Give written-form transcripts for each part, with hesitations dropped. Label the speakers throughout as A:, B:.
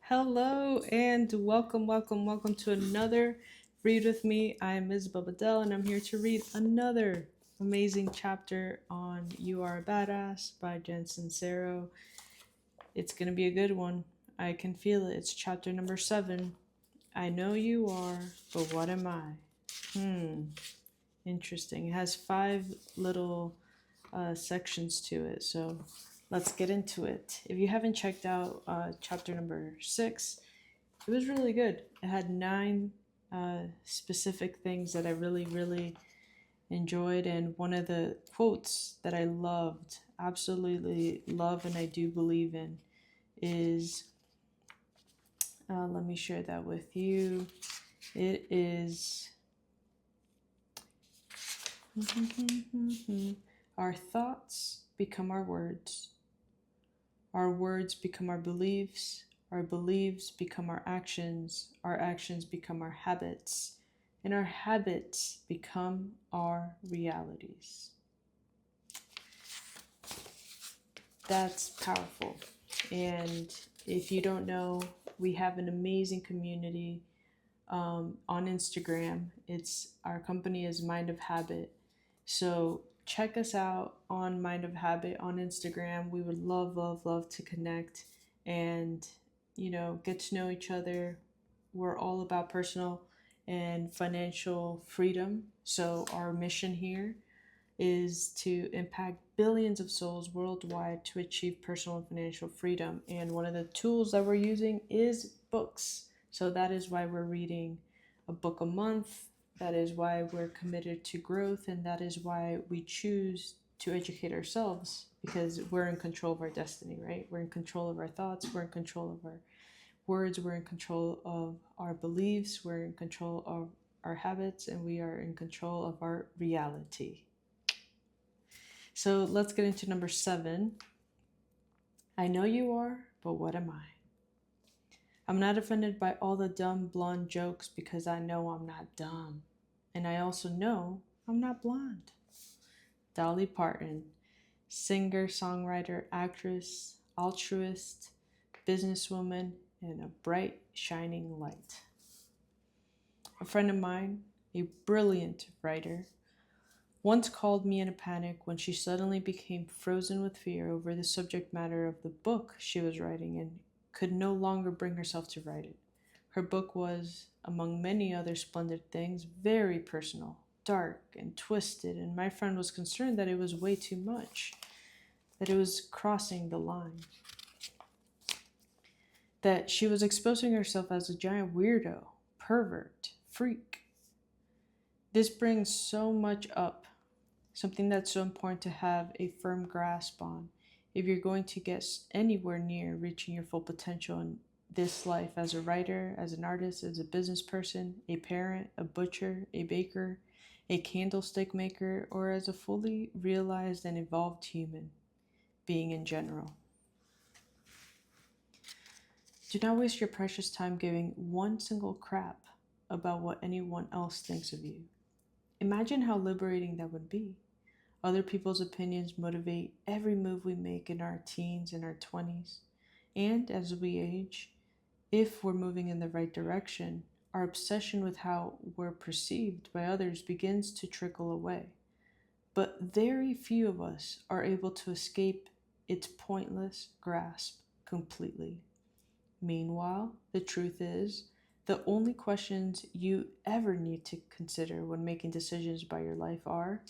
A: Hello and welcome to another Read With Me. I am Isabel Badell and I'm here to read another amazing chapter on You Are a Badass by Jen Sincero. It's going to be a good one. I can feel it. It's chapter number 7. I know you are, but what am I? Interesting. It has 5 little sections to it, so let's get into it. If you haven't checked out chapter number 6, it was really good. It had 9 specific things that I really enjoyed, and one of the quotes that I loved, absolutely love, and I do believe in is, let me share that with you. It is, our thoughts become our words become our beliefs become our actions become our habits, and our habits become our realities. That's powerful. And if you don't know, we have an amazing community on Instagram. Our company is Mind of Habit. So check us out on Mind of Habit on Instagram. We would love to connect and, get to know each other. We're all about personal and financial freedom. So our mission here is to impact billions of souls worldwide to achieve personal and financial freedom. And one of the tools that we're using is books. So that is why we're reading a book a month. That is why we're committed to growth, and that is why we choose to educate ourselves, because we're in control of our destiny, right? We're in control of our thoughts, we're in control of our words, we're in control of our beliefs, we're in control of our habits, and we are in control of our reality. So let's get into number 7. I know you are, but what am I? I'm not offended by all the dumb blonde jokes because I know I'm not dumb. And I also know I'm not blonde. Dolly Parton, singer, songwriter, actress, altruist, businesswoman, and a bright, shining light. A friend of mine, a brilliant writer, once called me in a panic when she suddenly became frozen with fear over the subject matter of the book she was writing and could no longer bring herself to write it. Her book was, among many other splendid things, very personal, dark, and twisted, and my friend was concerned that it was way too much, that it was crossing the line, that she was exposing herself as a giant weirdo, pervert, freak. This brings so much up, something that's so important to have a firm grasp on if you're going to get anywhere near reaching your full potential in this life as a writer, as an artist, as a business person, a parent, a butcher, a baker, a candlestick maker, or as a fully realized and evolved human being in general. Do not waste your precious time giving one single crap about what anyone else thinks of you. Imagine how liberating that would be. Other people's opinions motivate every move we make in our teens and our 20s. And as we age, if we're moving in the right direction, our obsession with how we're perceived by others begins to trickle away. But very few of us are able to escape its pointless grasp completely. Meanwhile, the truth is, the only questions you ever need to consider when making decisions about your life are,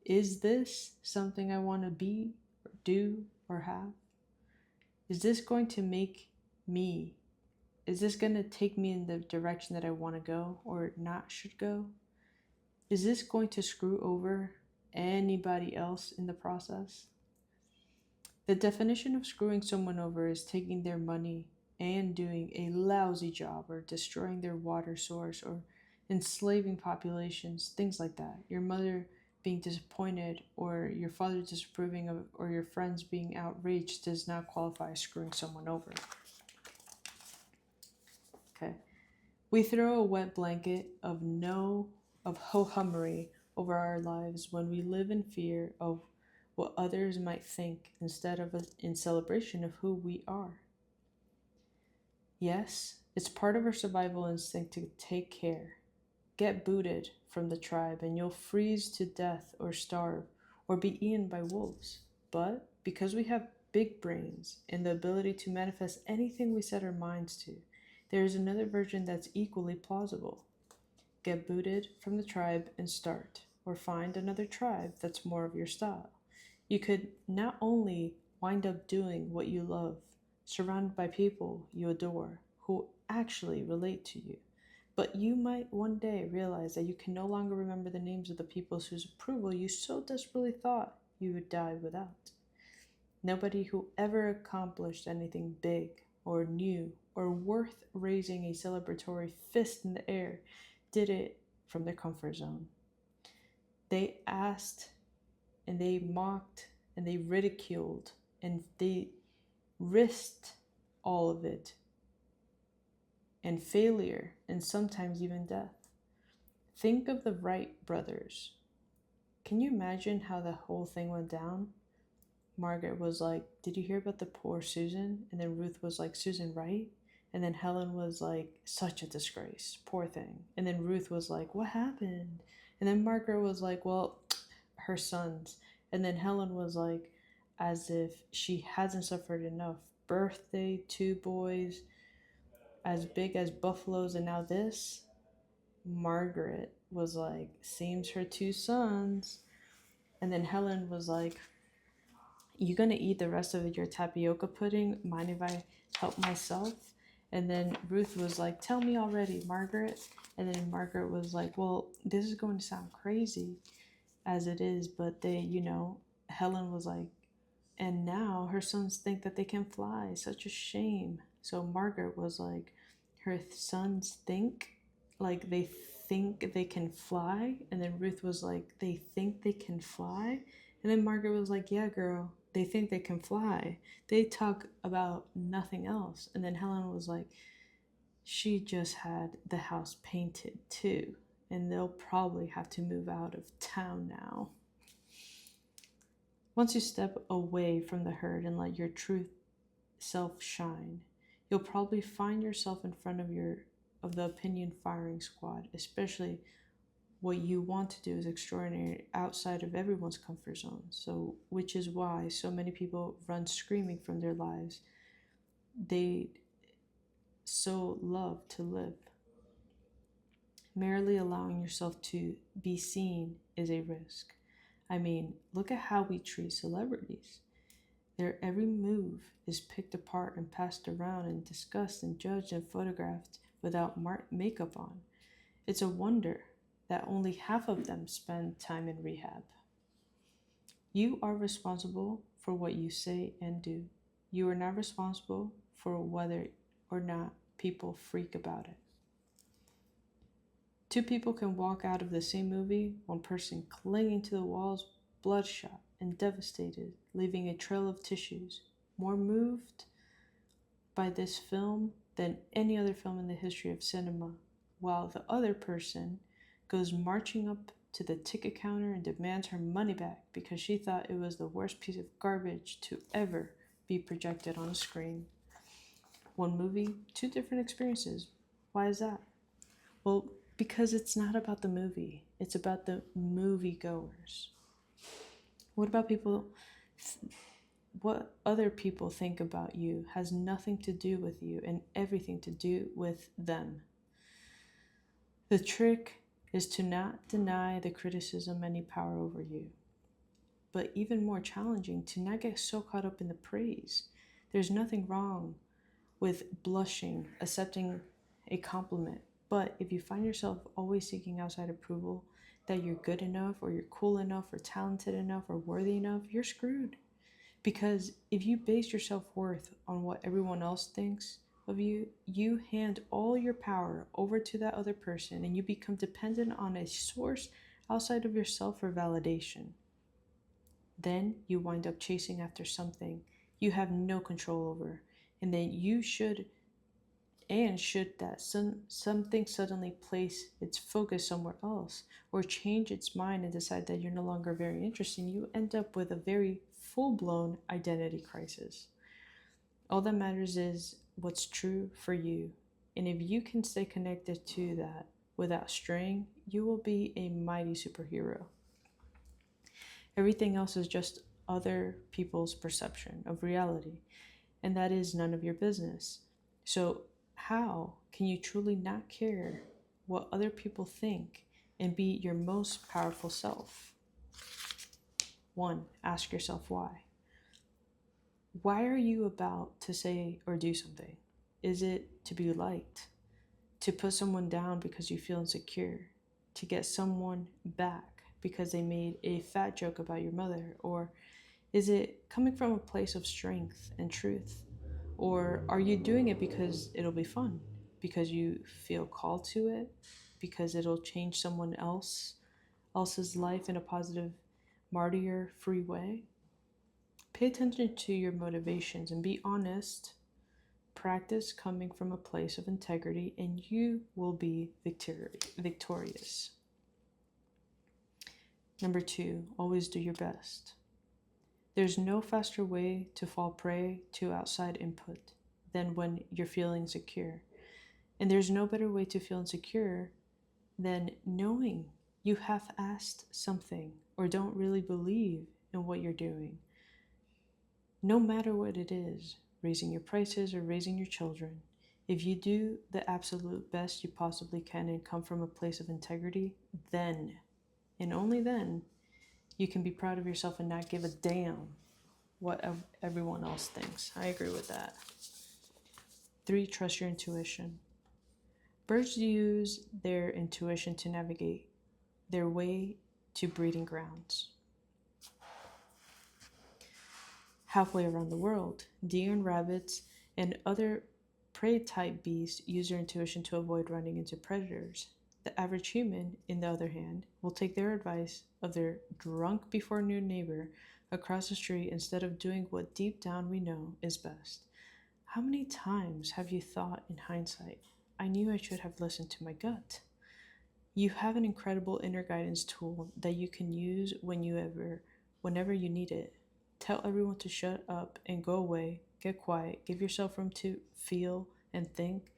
A: is this something I want to be, or do, or have? Is this going to make me? Is this going to take me in the direction that I want to go or not should go? Is this going to screw over anybody else in the process? The definition of screwing someone over is taking their money and doing a lousy job, or destroying their water source, or enslaving populations, things like that. Your mother being disappointed, or your father disapproving of, or your friends being outraged does not qualify as screwing someone over. Okay. We throw a wet blanket of ho-hummery over our lives when we live in fear of what others might think instead of in celebration of who we are. Yes, it's part of our survival instinct to take care. Get booted from the tribe and you'll freeze to death or starve or be eaten by wolves. But because we have big brains and the ability to manifest anything we set our minds to, there is another version that's equally plausible. Get booted from the tribe and start, or find another tribe that's more of your style. You could not only wind up doing what you love, surrounded by people you adore who actually relate to you, but you might one day realize that you can no longer remember the names of the people whose approval you so desperately thought you would die without. Nobody who ever accomplished anything big or new or worth raising a celebratory fist in the air did it from their comfort zone. They asked and they mocked and they ridiculed and they risked all of it and failure and sometimes even death. Think of the Wright brothers. Can you imagine how the whole thing went down? Margaret was like, "Did you hear about the poor Susan?" And then Ruth was like, "Susan Wright?" And then Helen was like, "Such a disgrace, poor thing." And then Ruth was like, "What happened?" And then Margaret was like, "Well, her sons." And then Helen was like, as if she hasn't suffered enough. Birthday, 2 boys, as big as buffaloes, and now this. Margaret was like, "Seems her 2 sons." And then Helen was like, "You gonna eat the rest of your tapioca pudding? Mind if I help myself?" And then Ruth was like, "Tell me already, Margaret." And then Margaret was like, "Well, this is going to sound crazy as it is, but Helen was like, "And now her sons think that they can fly. Such a shame." So Margaret was like, "Her sons think? Like they think they can fly?" And then Ruth was like, "They think they can fly?" And then Margaret was like, "Yeah, girl, they think they can fly. They talk about nothing else." And then Helen was like, "She just had the house painted too, and they'll probably have to move out of town now." Once you step away from the herd and let your true self shine, you'll probably find yourself in front of the opinion firing squad, especially what you want to do is extraordinary outside of everyone's comfort zone. So, which is why so many people run screaming from their lives. They so love to live. Merely allowing yourself to be seen is a risk. I mean, look at how we treat celebrities. Their every move is picked apart and passed around and discussed and judged and photographed without makeup on. It's a wonder that only half of them spend time in rehab. You are responsible for what you say and do. You are not responsible for whether or not people freak about it. 2 people can walk out of the same movie, one person clinging to the walls, bloodshot and devastated, leaving a trail of tissues, more moved by this film than any other film in the history of cinema, while the other person goes marching up to the ticket counter and demands her money back because she thought it was the worst piece of garbage to ever be projected on a screen. One movie, 2 different experiences. Why is that? Well, because it's not about the movie. It's about the moviegoers. What other people think about you has nothing to do with you and everything to do with them. The trick is to not deny the criticism any power over you. But even more challenging, to not get so caught up in the praise. There's nothing wrong with blushing, accepting a compliment. But if you find yourself always seeking outside approval, that you're good enough or you're cool enough or talented enough or worthy enough, you're screwed. Because if you base your self-worth on what everyone else thinks of you, you hand all your power over to that other person and you become dependent on a source outside of yourself for validation. Then you wind up chasing after something you have no control over, and then should that something suddenly place its focus somewhere else or change its mind and decide that you're no longer very interesting, you end up with a very full-blown identity crisis. All that matters is what's true for you. And if you can stay connected to that without straying, you will be a mighty superhero. Everything else is just other people's perception of reality, and that is none of your business. So, how can you truly not care what other people think and be your most powerful self? 1. Ask yourself why. Why are you about to say or do something? Is it to be liked? To put someone down because you feel insecure? To get someone back because they made a fat joke about your mother? Or is it coming from a place of strength and truth? Or are you doing it because it'll be fun? Because you feel called to it? Because it'll change someone else's life in a positive, martyr-free way? Pay attention to your motivations and be honest. Practice coming from a place of integrity, and you will be victorious. Number 2, always do your best. There's no faster way to fall prey to outside input than when you're feeling insecure. And there's no better way to feel insecure than knowing you half-assed something or don't really believe in what you're doing. No matter what it is, raising your prices or raising your children, if you do the absolute best you possibly can and come from a place of integrity, then, and only then, you can be proud of yourself and not give a damn what everyone else thinks. I agree with that. 3, trust your intuition. Birds use their intuition to navigate their way to breeding grounds. Halfway around the world, deer and rabbits and other prey-type beasts use their intuition to avoid running into predators. The average human, on the other hand, will take their advice of their drunk before noon neighbor across the street instead of doing what deep down we know is best. How many times have you thought in hindsight, I knew I should have listened to my gut? You have an incredible inner guidance tool that you can use whenever you need it. Tell everyone to shut up and go away, get quiet, give yourself room to feel and think.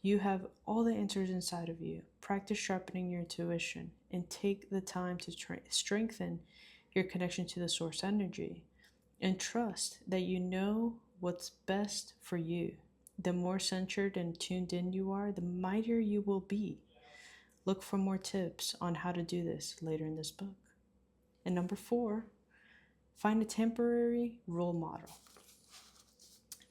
A: You have all the answers inside of you. Practice sharpening your intuition and take the time to strengthen your connection to the source energy. And trust that you know what's best for you. The more centered and tuned in you are, the mightier you will be. Look for more tips on how to do this later in this book. And number 4, find a temporary role model.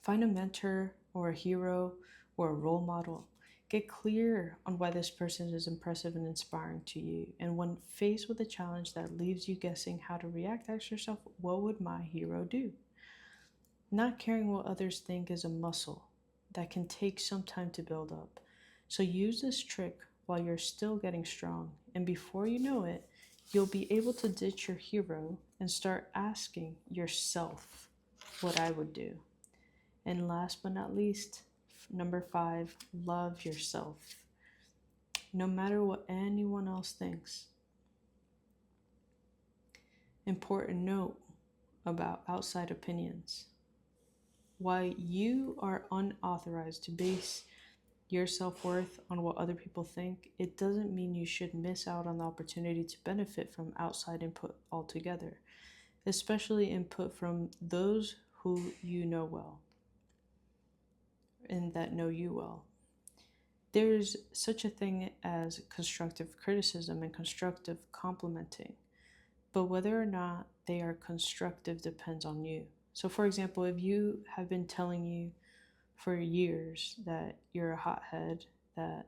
A: Find a mentor or a hero or a role model. Get clear on why this person is impressive and inspiring to you. And when faced with a challenge that leaves you guessing how to react, ask yourself, what would my hero do? Not caring what others think is a muscle that can take some time to build up. So use this trick while you're still getting strong. And before you know it, you'll be able to ditch your hero and start asking yourself what I would do. And last but not least, number 5, love yourself. No matter what anyone else thinks. Important note about outside opinions. While you are unauthorized to base your self-worth on what other people think, it doesn't mean you should miss out on the opportunity to benefit from outside input altogether, especially input from those who you know well and that know you well. There's such a thing as constructive criticism and constructive complimenting, but whether or not they are constructive depends on you. So for example, if you have been telling you for years that you're a hothead, that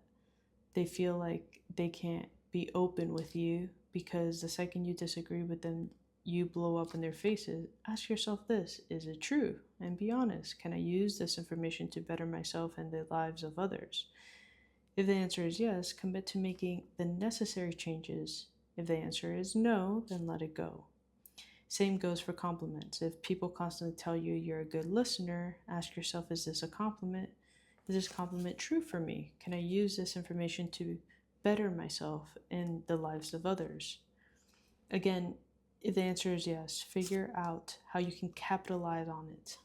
A: they feel like they can't be open with you because the second you disagree with them, you blow up in their faces, ask yourself this, is it true? And be honest, can I use this information to better myself and the lives of others? If the answer is yes, commit to making the necessary changes. If the answer is no, then let it go. Same goes for compliments. If people constantly tell you you're a good listener, ask yourself, is this a compliment? Is this compliment true for me? Can I use this information to better myself and the lives of others? Again, if the answer is yes, figure out how you can capitalize on it.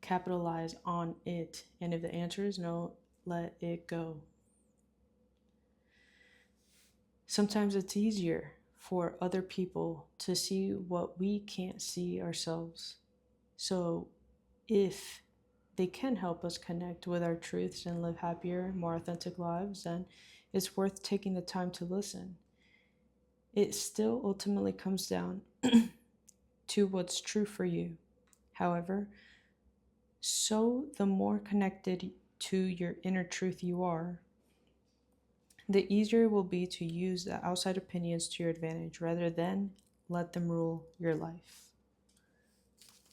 A: capitalize on it. And if the answer is no, let it go. Sometimes it's easier for other people to see what we can't see ourselves. So if they can help us connect with our truths and live happier, more authentic lives, then it's worth taking the time to listen. It still ultimately comes down to what's true for you. However, so the more connected to your inner truth you are, the easier it will be to use the outside opinions to your advantage rather than let them rule your life.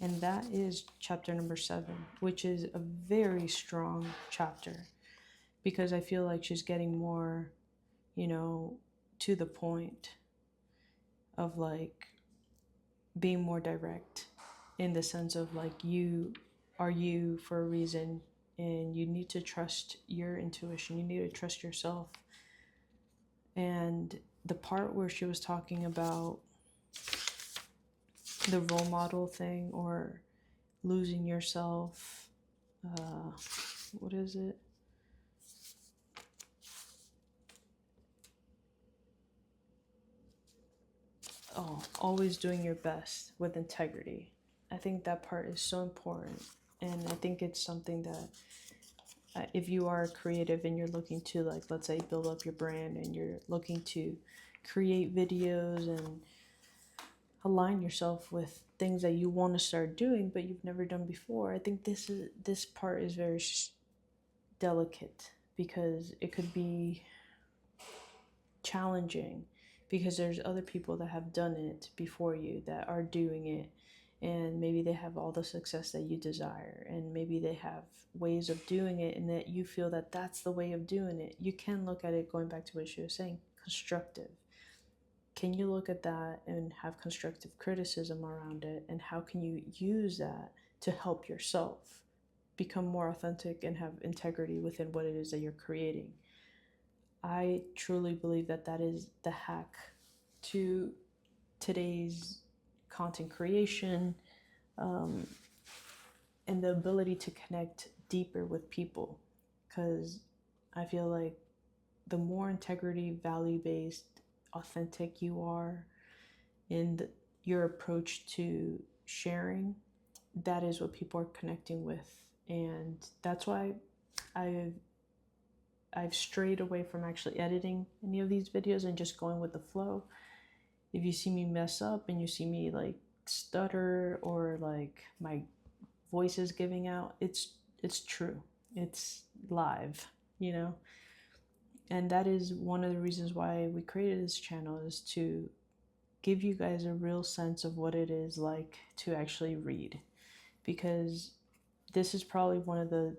A: And that is chapter number 7, which is a very strong chapter because I feel like she's getting more, to the point of like being more direct in the sense of like you are you for a reason and you need to trust your intuition. You need to trust yourself. And the part where she was talking about the role model thing or losing yourself, what is it? Oh, always doing your best with integrity. I think that part is so important. And I think it's something that if you are creative and you're looking to, like, let's say, build up your brand and you're looking to create videos and align yourself with things that you want to start doing but you've never done before, I think this part is very delicate because it could be challenging because there's other people that have done it before you that are doing it, and maybe they have all the success that you desire, and maybe they have ways of doing it and that you feel that that's the way of doing it. You can look at it, going back to what she was saying, constructive. Can you look at that and have constructive criticism around it, and how can you use that to help yourself become more authentic and have integrity within what it is that you're creating? I truly believe that that is the hack to today's content creation, and the ability to connect deeper with people. Because I feel like the more integrity, value-based, authentic you are in your approach to sharing, that is what people are connecting with. And that's why I've strayed away from actually editing any of these videos and just going with the flow. If you see me mess up and you see me like stutter or like my voice is giving out, it's true. It's live, And that is one of the reasons why we created this channel, is to give you guys a real sense of what it is like to actually read. Because this is probably one of the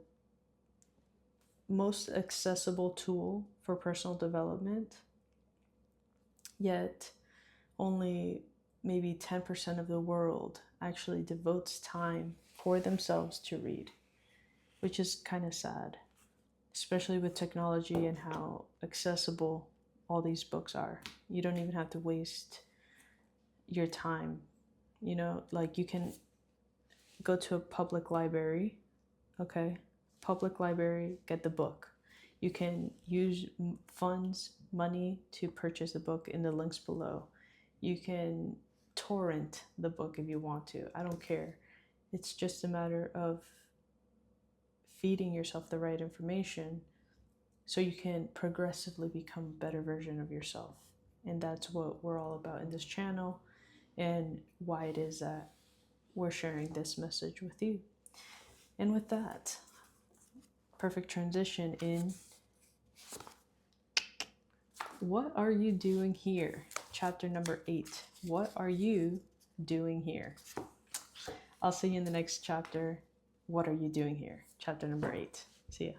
A: most accessible tool for personal development, yet only maybe 10% of the world actually devotes time for themselves to read, which is kind of sad, especially with technology and how accessible all these books are. You don't even have to waste your time, like you can go to a public library, okay? Public library, get the book. You can use money to purchase the book in the links below. You can torrent the book if you want to. I don't care. It's just a matter of feeding yourself the right information so you can progressively become a better version of yourself. And that's what we're all about in this channel, and why it is that we're sharing this message with you. And with that, perfect transition in what are you doing here? Chapter number 8. What are you doing here? I'll see you in the next chapter. What are you doing here? Chapter number 8. See ya.